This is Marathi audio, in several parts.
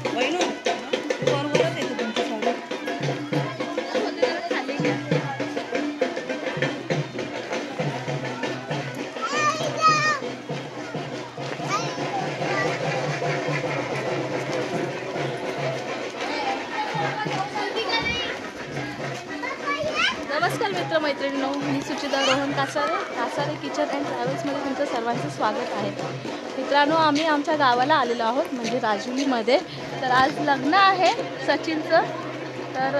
वैनू बरोबरच येते तुमची साडी. नमस्कार मित्र मैत्रिणींनो, मी सुचिता रोहन कासारे किचन अँड ट्रॅव्हल्समध्ये तुमचं सर्वांचं स्वागत आहे. मित्रांनो, आम्ही आमच्या गावाला आलेलो आहोत, म्हणजे राजुलीमध्ये. तर आज लग्न आहे सचिनचं. तर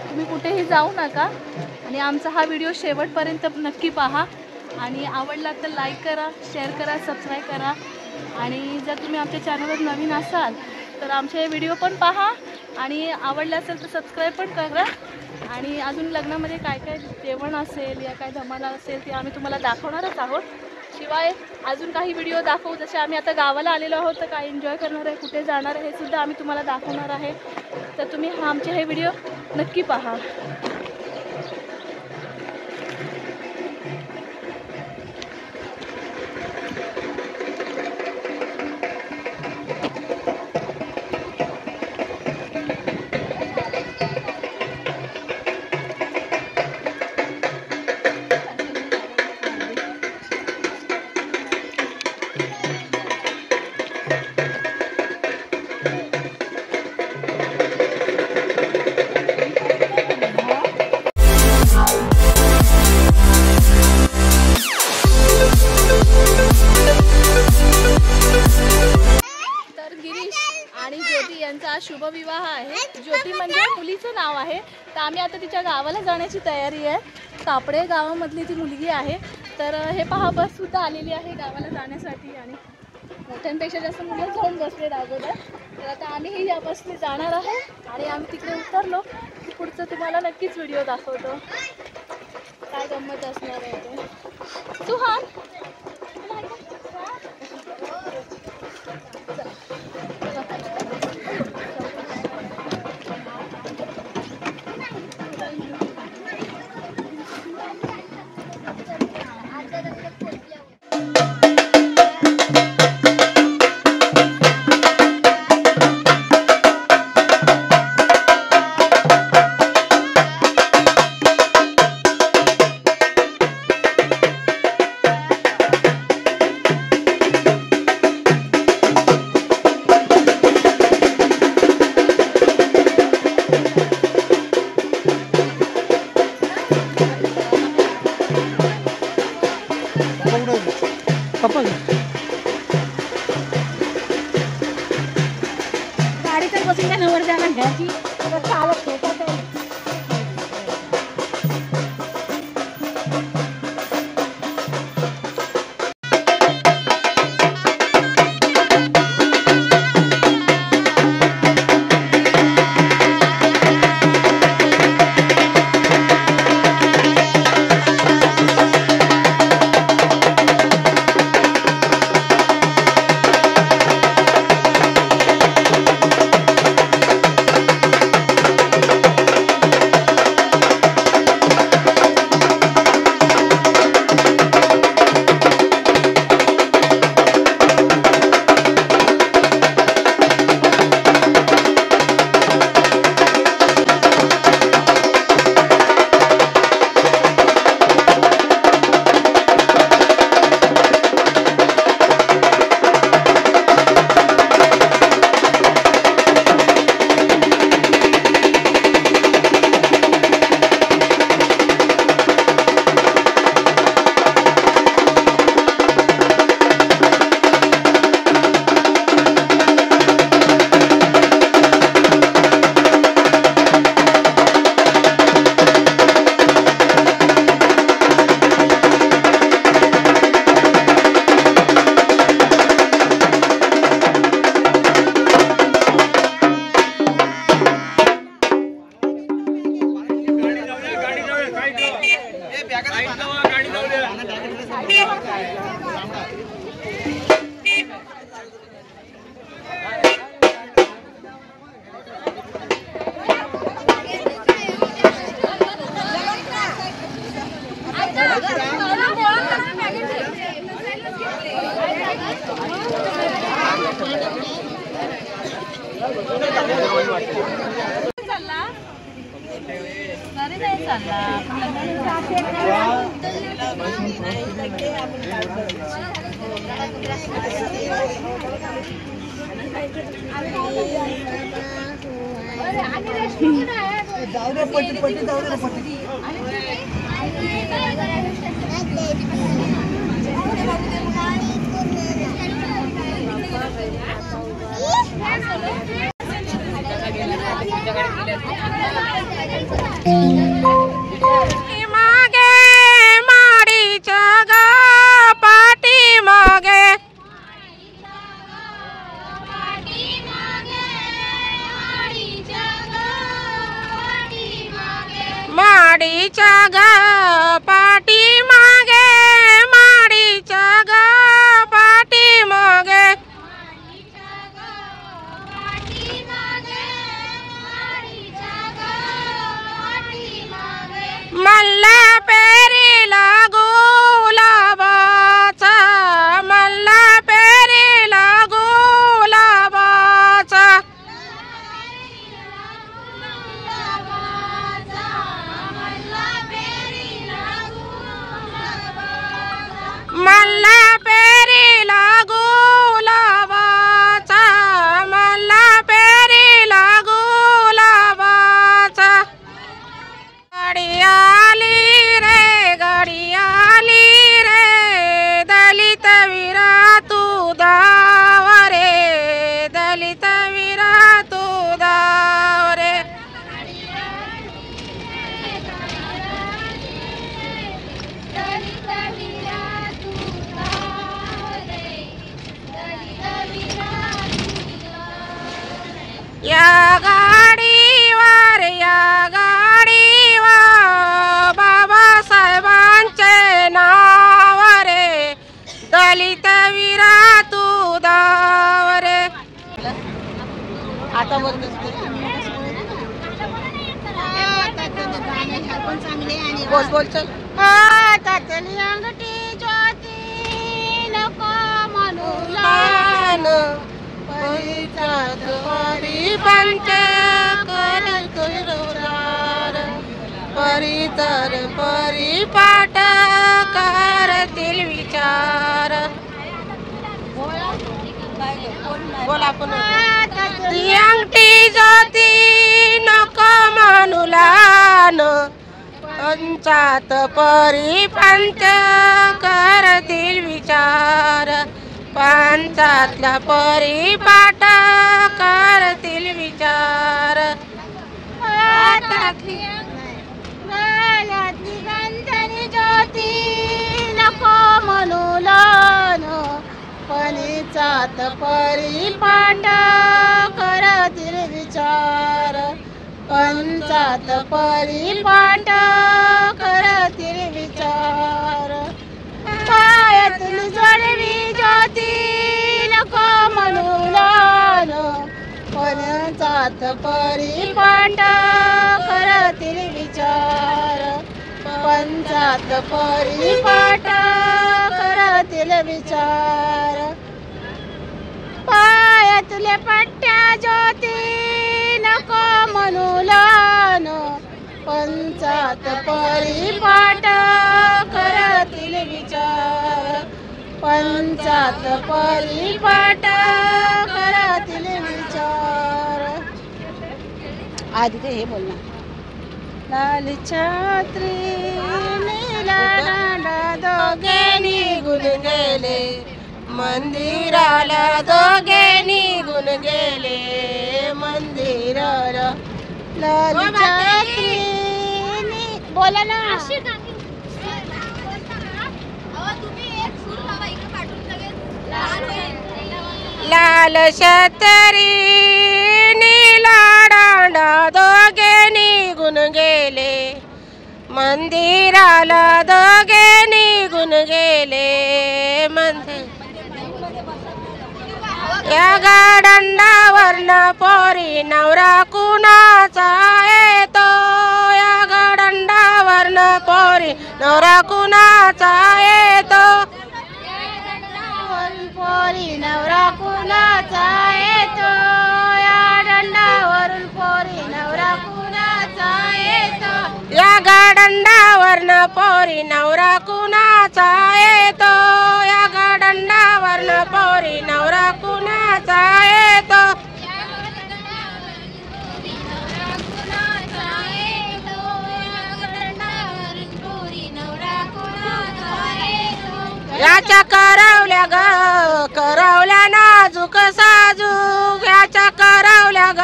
तुम्ही कुठेही जाऊ नका आणि आमचा हा व्हिडिओ शेवटपर्यंत नक्की पहा. आणि आवडला तर लाईक करा, शेअर करा, सबस्क्राईब करा. आणि जर तुम्ही आमच्या चॅनलवर नवीन असाल तर आमचे व्हिडिओ पण पहा आणि आवडले असेल तर सबस्क्राईब पण करा. आणि अजून लग्नामध्ये काय काय जेवण असेल या काय धमाला असेल ते आम्ही तुम्हाला दाखवणारच आहोत. शिवाय अजून काही व्हिडिओ दाखवू, जसे आम्ही आता गावाला आलेलो आहोत तर काय एन्जॉय करणार आहे, कुठे जाणार आहे हे सुद्धा आम्ही तुम्हाला दाखवणार आहे. तर तुम्ही आमचे हे व्हिडिओ नक्की पहा. यांचा शुभविवाह आहे. ज्योती म्हणजे मुलीचं नाव आहे. तर आम्ही आता तिच्या गावाला जाण्याची तयारी आहे. कापडे गावामधली ती मुलगी आहे. तर हे पहा, बस सुद्धा आलेली आहे गावाला जाण्यासाठी. आणि मोठ्यांपेक्षा जास्त मुलं जाऊन बसले अगोदर. तर आता आम्हीही या बसने जाणार आहे. आणि आम्ही तिकडे उतरलो की पुढचं तुम्हाला नक्कीच व्हिडिओ दाखवतो. काय गंमत असणार आहे ते. सुहान गाडी तर बसून नवर जाणार घ्यायची चालत होता. बोल चल तातली अंगठी ज्योती नको म्हणून परी पंच परितर परिपाठ करतील विचार बोला पण अंगठी ज्योती नको म्हणून पंचात परिपंच करतील विचार पंचातला परिपाठ करतील विचार गंधनी ज्योती नको म्हणून पंचात परिपाठ करतील विचार पंचात परिपाठ करतील विचार पायातली जोडवी ज्योती नको म्हणून पंचात परिपाठ करतील विचार पंचात परिपाठ करतील विचार पायातले पट्ट्या ज्योती नको म्हणून पंचात परिपाठ करतील विचार पंचात परिपाठ करतील विचार आधी ते हे बोलणार लाल छत्री नीला दांडा दोघे निघून गेले मंदिराला दोघे निघून गेले मंदिराला लाल छत्री बोला ना लाल छत्री नीला दांडा दोघे निघून गेले मंदिराला दोघे निघून गेले या गडंडावरनं पोरी नवरा कुणाचा येतो या गडंडावरनं पोरी नवरा कुणाचा येतो पोरी नवरा कुणाचा येतो या पोरी नवरा कुणाचा येतो या गडंडावरनं पोरी नवरा कुणाचा येतो याच्या करवल्या ग करवल्या नाजूक साजूक याच्या करवल्या ग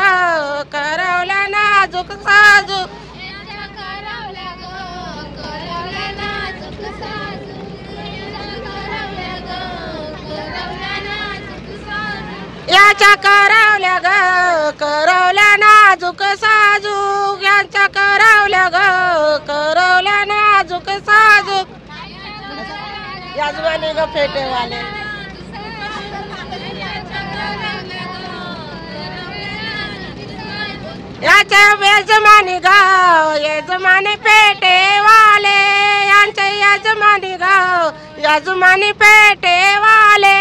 करवल्या नाजूक साजूक याच्या करवल्या ग करवल्या नाजूक साजूक याच्या करवल्या ग करवल्या नाजूक साजूक याजवानी ग फेटेवाले याच्या यजमानी गाव यजमानी पेटेवाले यांचे यजमानी गाव यजमानी पेटेवाले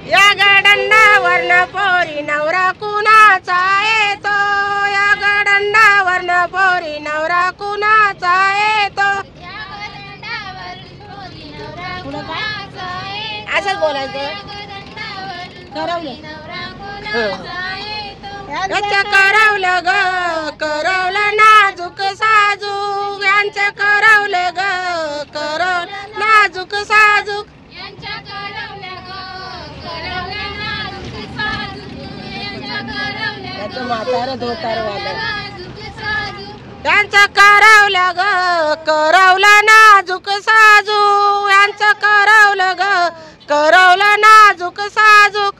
या गडंडावरनं पोरी नवरा कुणाचा येतो या गडंडावरनं पोरी नवरा कुणाचा येतो असंच बोलायचं याच्या करवलं ग करवलं नाजूक साजूक यांचं करवलं ग करवलं नाजूक साजूक म्हातार धोतार यांचं करवलं ग करवलं नाजूक साजू यांचं करवलं ग करवलं नाजूक साजूक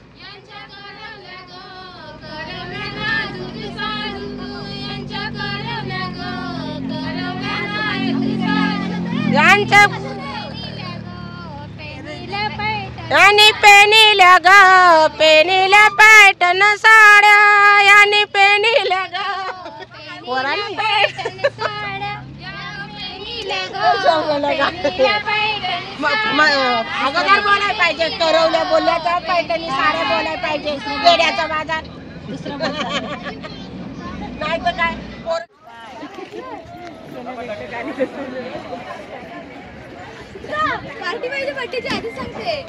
यांचं यांनी पेनील्या ग पेनील्या पॅटर्न साड्या यांनी पेनील्या ग अगोदर बोलाय पाहिजे करवल्या बोलल्या तर पैठणी साड्या बोलाय पाहिजे गेड्याचा बाजार नाही तर काय पार्टी पाहिजे पार्टीची आधी सांगते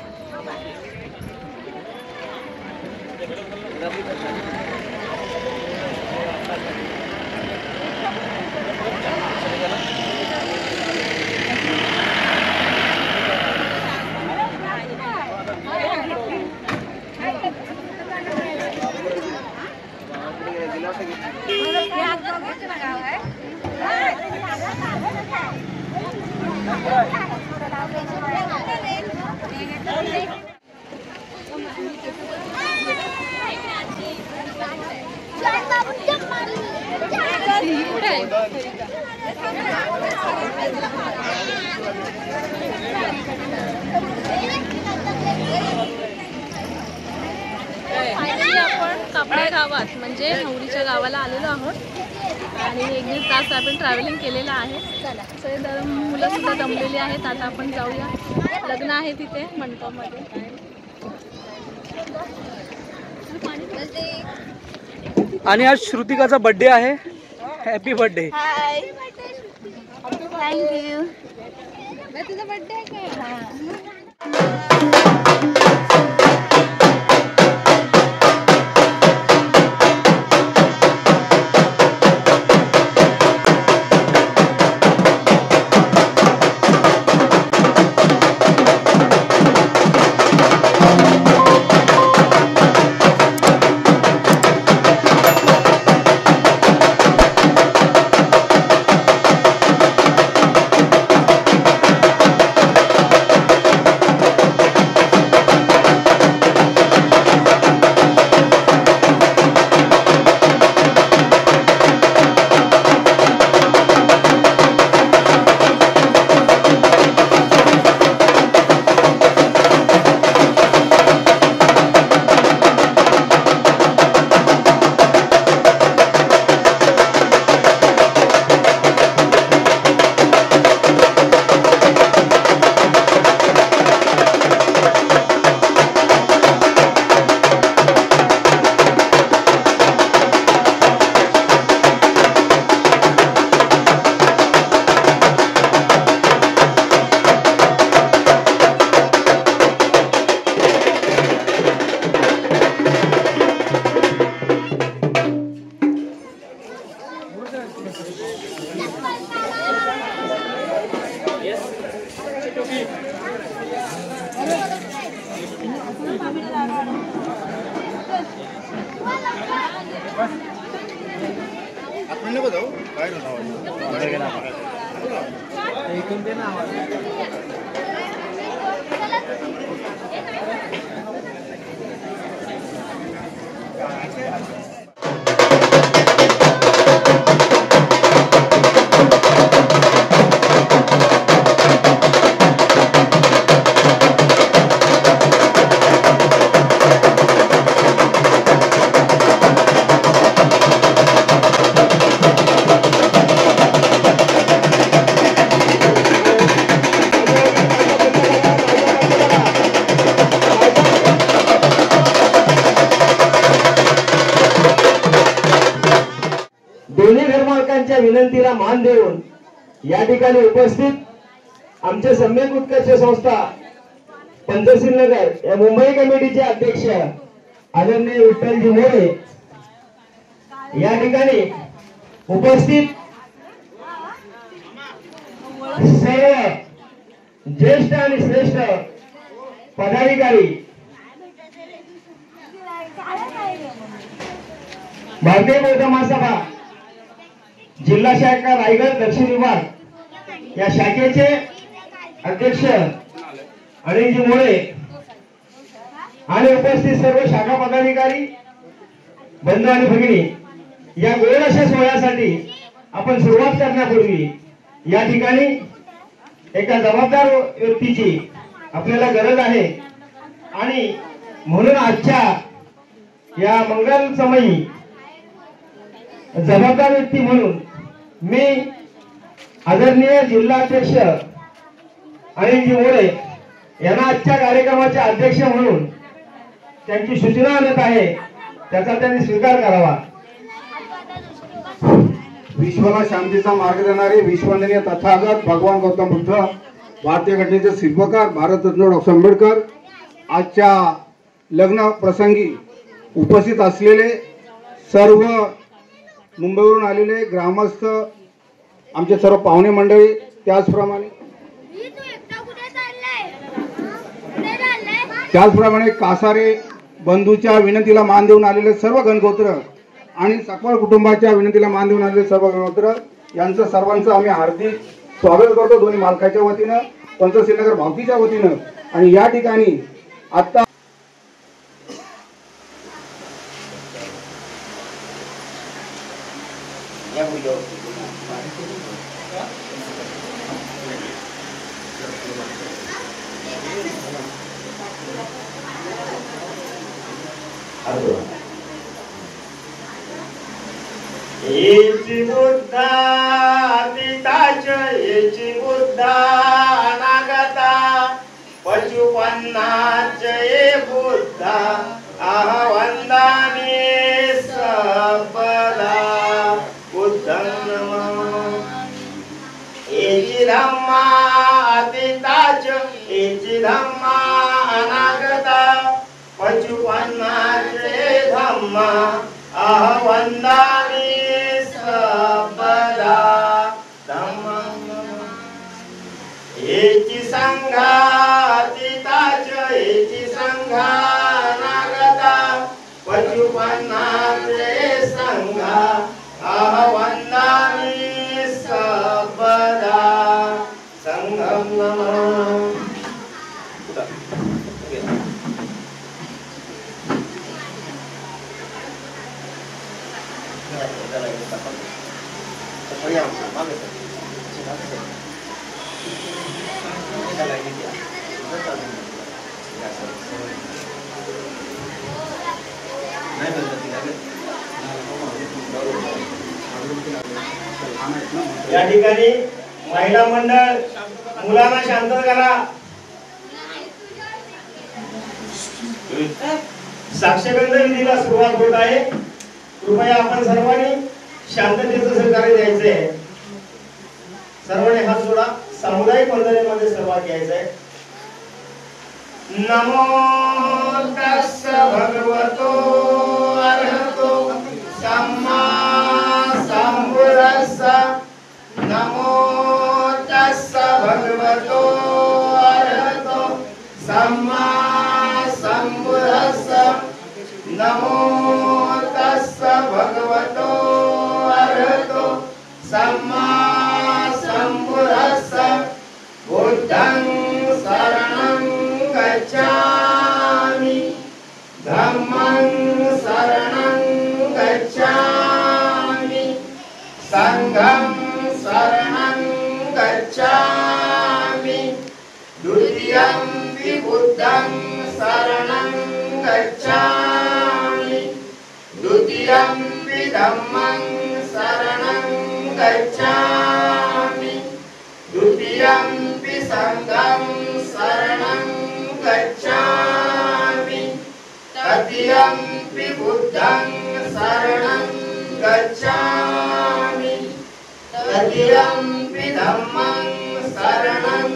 फायनली आपण कापडे गावात म्हणजे नवरीच्या गावाला आलेलो आहोत आणि 1-1.5 तास आपण ट्रॅव्हलिंग केलेलं आहे. चला मुलं सुद्धा दमलेली आहेत. आता आपण जाऊया. लग्न आहे तिथे मंडपामध्ये. आणि आज श्रुतिकाचा बर्थडे आहे. Happy birthday. थँक्यू. तुझा बर्थडे आहे काय? दोन्ही घरमालकांच्या विनंतीला मान देऊन या ठिकाणी उपस्थित आमचे सम्यक उत्कर्ष संस्था पंचशील नगर या मुंबई कमिटीचे अध्यक्ष आदरणीय विठ्ठलजी मोरे या ठिकाणी उपस्थित सर्व ज्येष्ठ आणि श्रेष्ठ पदाधिकारी भारतीय बौद्ध महासभा जिल्हा शाखा रायगड दक्षिण विभाग या शाखेचे अध्यक्ष अनिलजी मोरे आणि उपस्थित सर्व शाखा पदाधिकारी बंधू आणि भगिनी या गोड अशा सोहळ्यासाठी आपण सुरुवात करण्यापूर्वी या ठिकाणी एका जबाबदार व्यक्तीची आपल्याला गरज आहे आणि म्हणून आजच्या या मंगल समयी जबाबदार व्यक्ती म्हणून मी आदरणीय जिल्हाध्यक्ष अनिलजी मोरे यांना आजच्या कार्यक्रमाचे अध्यक्ष म्हणून त्यांची सूचना आणत आहे त्याचा त्यांनी स्वीकार करावा. विश्वाला शांतीचा मार्ग देणारे विश्ववंदनीय तथागत भगवान गौतम बुद्ध भारतीय घटनेचे शिल्पकार भारतरत्न डॉक्टर आंबेडकर आजच्या लग्न प्रसंगी उपस्थित असलेले सर्व मुंबईवरून आलेले ग्रामस्थ आमचे सर्व पाहुणे मंडळी त्याचप्रमाणे कासारे बंधूच्या विनंतीला मान देऊन आलेले सर्व गणगोत्र आणि सकळ कुटुंबाच्या विनंतीला मान देऊन आलेले सर्व गणगोत्र यांचं सर्वांचं आम्ही हार्दिक स्वागत करतो दोन्ही मालकाच्या वतीनं पंचशील नगर भावकीच्या वतीनं. आणि या ठिकाणी आता येची बुद्धा पिताच येची बुद्धा अनागता पशुपन्नाच ये बुद्धा वंदामि सबला बुद्धं येची धम्मा अतीताच येची धम्मा अनागता पशुपन्नाच ये धम्मा वंदामि सबला धम्मं येची संघा अतीताच येची संघा अनागता पशुपन्नाच ये संघा वंदामि सबला संघं या ठिकाणी महिला मंडळ मुलांना शांत करा. साक्षगंध विधीला सुरुवात होत आहे. कृपया आपण सर्वांनी शांततेचं सहकार्य द्यायचे आहे. सर्वांनी हात जोडा. सामुदायिक वंदनेमध्ये सहभाग घ्यायचा आहे. नमो तस्स भगवतो अरहतो सम्मा संबुद्धस्स. नमो तस्स भगवतो अरहतो सम्मा सम्बुद्धस्स नमो तस्स भगवतो अरहतो सम्मा सम्बुद्धस्स बुद्धं शरणं गच्छामि धम्मं शरणं गच्छामि संघं शरणं गच्छामि द्वितीयं बुद्धं शरणं गच्छामि द्वितीयं धम्मं शरणं गच्छामि द्वितीयं संघं शरणं गच्छामि तृतीयं बुद्धं शरणं गच्छामि तृतीयं धम्मं शरणं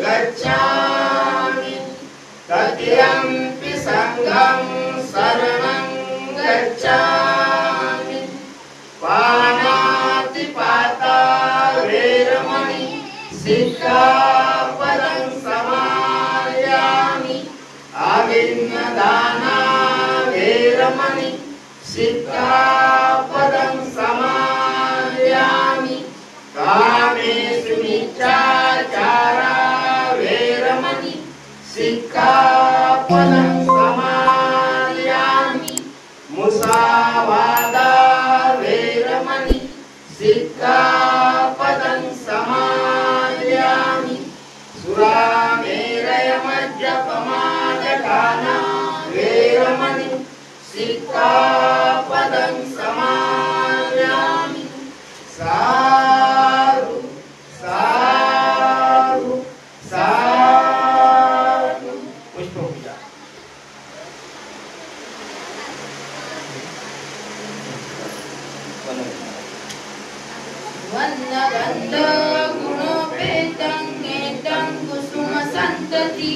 गच्छामि तृतीयं संघं शरणं गच्छामि पाणातिपाता वेरमणि सिक्खापदं समादयामि आभिन्नदाना वेरमणि सिक्खापदं समादयामि कामेषु मिथ्याचारा वेरमणि सिक्खापदं समादयामि मुसावादा वेरमणि सिक्खापदं समादयामि सुरामेरय मद्यपमादपाना वेरमणि सिक्खापदं समादयामि साधु साधु साधु पुष्पपूजा वन्दगन्ध गुणोपेतं नेतं कुसुमसन्तति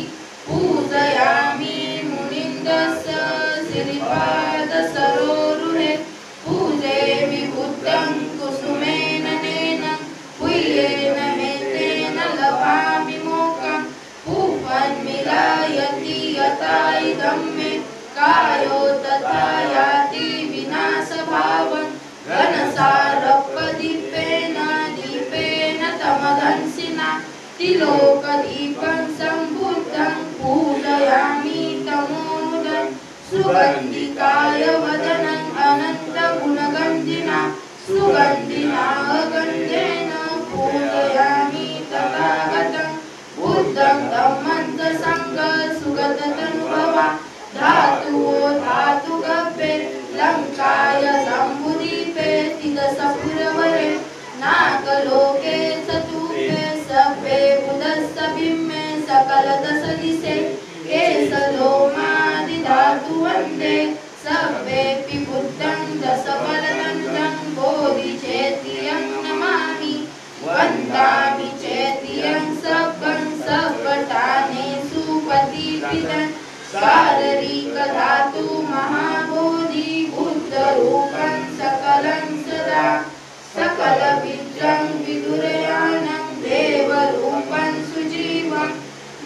पूजयामि मुनिन्दस्य श्रीपादसरोरुहे पूजयामि बुद्धं कुसुमेन नेन पुय्येन हेतेन लभामि मोक्षं पूपन्मिलायति यथा इदं मे कायो तथा याति विनाशभावं घनसारपदीपेन दीपेन तमदंसिना तिलोकदीपं सम्बुद्धं पूजयामि तमोदं सुगन्धिकाय वदनं अनन्तगुणगन्धिना सुगन्धिना गन्धेन पूजयामि तथागतं बुद्धं धम्मं च संघं सुगततनुभवा धातुओ धातुगभ्ये लङ्काय सम्बुदीपे तिदसपुरवरे नागलोके चतुर्थे सभ्ये बुधस्य बिम्मे सकलदशदिशे केशलोमादिधातु वन्दे सभ्येऽपि बुद्धं दशबलदण्डं बोधिचेत्यं नमामि वन्दामि चेत्यं सभं सपटानेषु पतिपिदं शारीरिकधातु महाबोधि बुद्धरूपं सकलं सदा सकलविद्यं विदुरयानं देवरूपं सुजीवं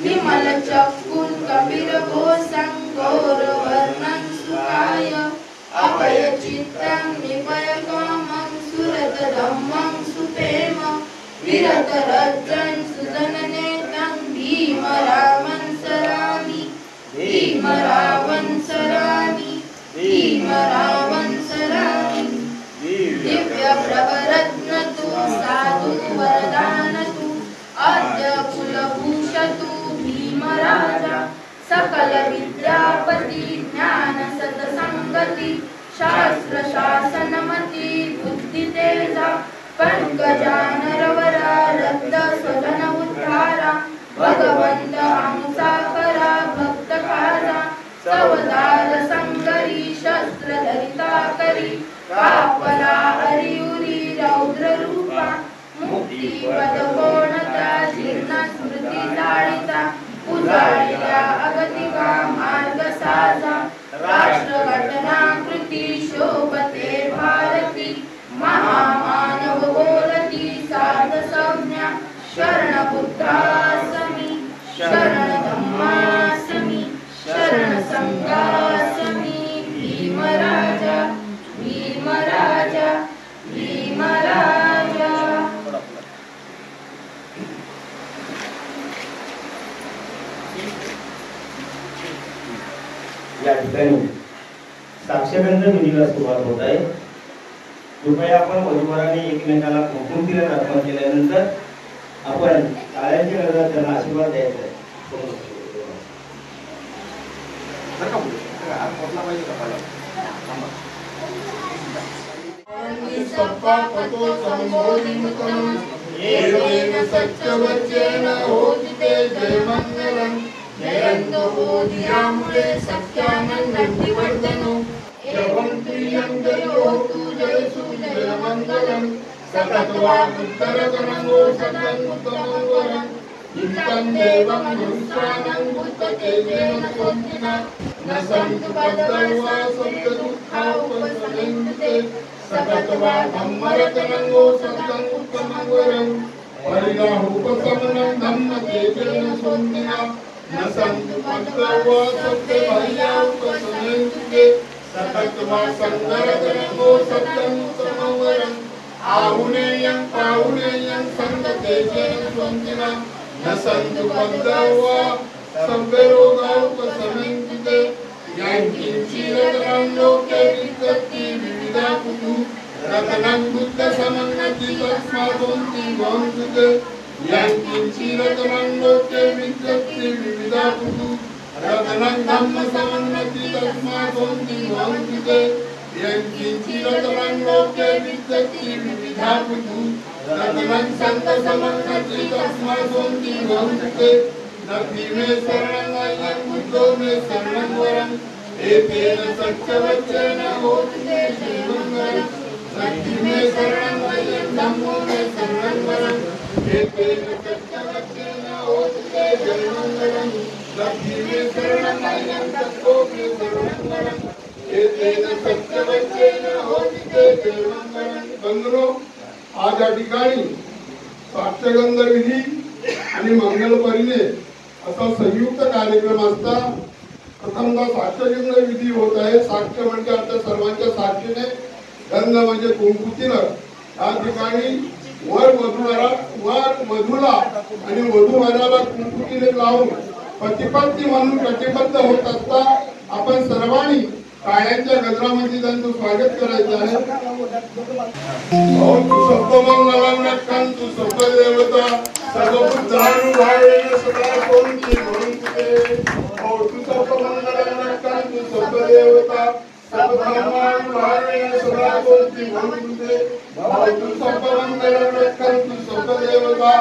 विमलचक्षुं कपिलघोषं गौरवर्णं सुखाय अभयचित्तं निपयकामं सुरतधम्मं सुप्रेम विरतरजं सुजननेतं भीमरावं सरामि भीमरावं सरामि भीमरावं सरामि दिव्यप्रभरत्नतु साधु वरदानतु अद्य कुलभूषतु भीमराजा सकलविद्यापति ज्ञानसत्सङ्गति शास्त्रशासनमति बुद्धितेजा पंकजानरवरा रक्तस्वजन उद्धारा भगवंत हंसाकरा भक्तकारा सवदार संगरी शस्त्रधरिता करी कापला हरियुरी रौद्र रूपा मुक्ती पदकोणता जीर्ण स्मृती जाळिता उजाळिया अगतिका मार्ग साजा राष्ट्रघटनाकृती शोभते भारती महामानव बोलती साध संज्ञा शरण बुद्धा या ठिकाणी साक्षगंध विधीला सुरुवात होत आहे. कृपया आपण वधूवरांनी एकमेकाला कुंकुम तिलक अर्पण केल्यानंतर आपण टाळ्यांच्या गजरात त्यांना आशीर्वाद द्यायचा आहे. आज या ठिकाणी साक्षगंध विधी आणि मंगल परिणे असा संयुक्त कार्यक्रम असता. प्रथमतः साक्षगंध विधी होत आहे. साक्ष म्हणजे आता सर्वांच्या साक्षीने, गंध म्हणजे कुंकू तिलक. या ठिकाणी वर वधूला आणि वधूवराला कुंकू तिलक लावून पतिपत्नी म्हणून कटिबद्ध होत असता आपण सर्वांनी टाळ्यांच्या गजरामध्ये त्यांचं स्वागत करायचं आहे. सप्तमंगलम रक्षन्तु सर्वदेवता सर्वबुद्धानुभावेन सदा कोणती म्हणते. सप्तमंगलम रक्षन्तु सर्वदेवता सर्वधर्मानुभावेन सदा कोणती म्हणते. सप्तमंगलम रक्षन्तु सर्वदेवता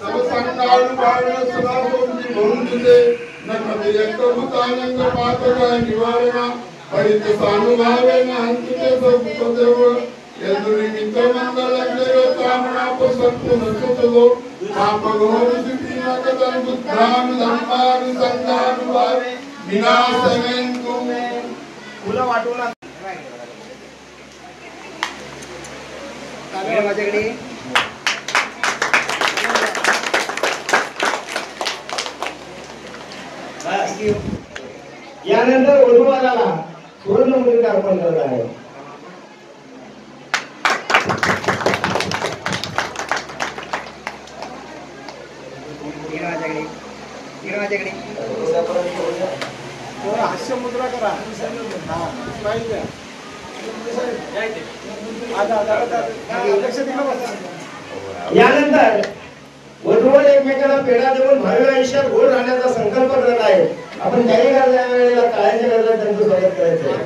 सर्वसंगानुभावेन सदा कोणती म्हणते. न कवियंकभूतानंग पातक निवारणा परित सानुभावेन हंतुते सौदेव यदुनिमित्त मंगलं देवतामनापसत्तु नसतो पापघोरसिद्धिमकतं बुद्धान् धम्मान् संघानुभावे विनाशयन्तु. फुलं वाटून माझ्याकडे यानंतर वधूवराला सुवर्ण मुद्रिका अर्पण करत आहे. हास्य मुद्रा करा. यानंतर वधूवर एकमेकांना पेढा देऊन भावी आयुष्यात गोड राहण्याचा संकल्प करत आहे. आपण त्याही वेळेला काळाच्या गरजा त्यांचं स्वागत करायचं आहे.